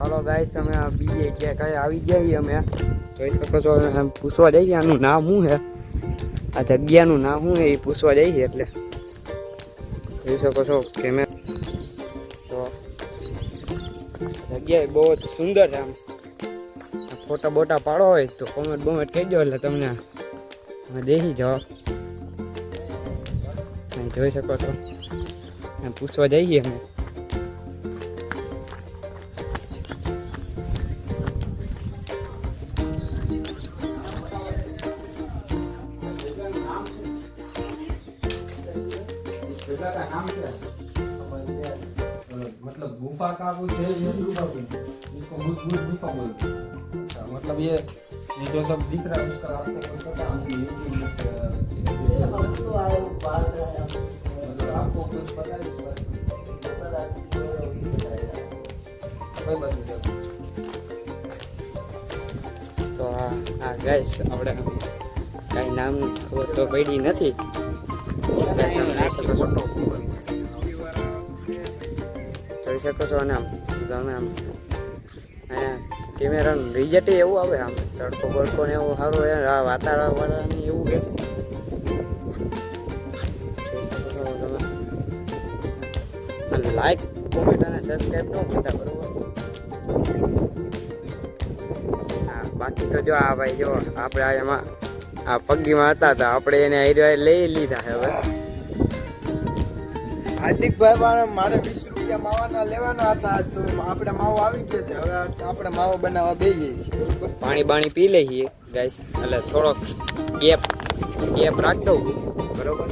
હાલો guys, અમે બીજે ક્યાંક આવી ગયા છીએ. અમે જોઈ શકો છો, પૂછવા જઈએ આનું નામ શું છે, આ જગ્યાનું નામ શું છે એ પૂછવા જઈએ. એટલે જોઈ શકો છો કે મેં તો જગ્યા બહુ જ સુંદર છે. આમ ફોટા બોટા પાડો હોય તો કોમેન્ટ બોમેન્ટ કહેજો, એટલે તમને અમે દેખી જાઓ. જોઈ શકો છો, પૂછવા જઈએ અમે. जगह का नाम क्या है? मतलब गुफा का कुछ है, ये गुफा भी इसको भूत भूत गुफा बोलते हैं। अच्छा, मतलब ये जो सब दिख रहा है उसका आपको कुछ पता है? मतलब आपको कुछ पता है इस बात? कोई बात नहीं। तो हाँ गाइस, આપણે કાંઈ નામ ખબર તો પડી નથી. જોઈ શકો છો ને, આમ તમે આમ કેમેરાનું રિઝલ્ટ એવું આવે, આમ તડકો બડકો ને એવું સારું હોય, વાતાવરણ એવું કે તમે લાઈક કોમેન્ટ અને સબસ્ક્રાઈબ ન કરતા, બરોબર? હા, બાકી તો જો આ ભાઈ જો આપણે એમાં આ પગીમાં હતા તો આપણે એને લઈ લીધા છે. હવે હાર્દિકભાઈ, મારે 20 રૂપિયા માવાના લેવાના હતા, તો આપણે માવો આવી ગયો છે. હવે આપણે માવો બનાવવા બેસીએ છીએ. પાણી બાણી પી લઈએ ગાઈસ, એટલે થોડોક ગેપ રાખ દઉં, બરોબર?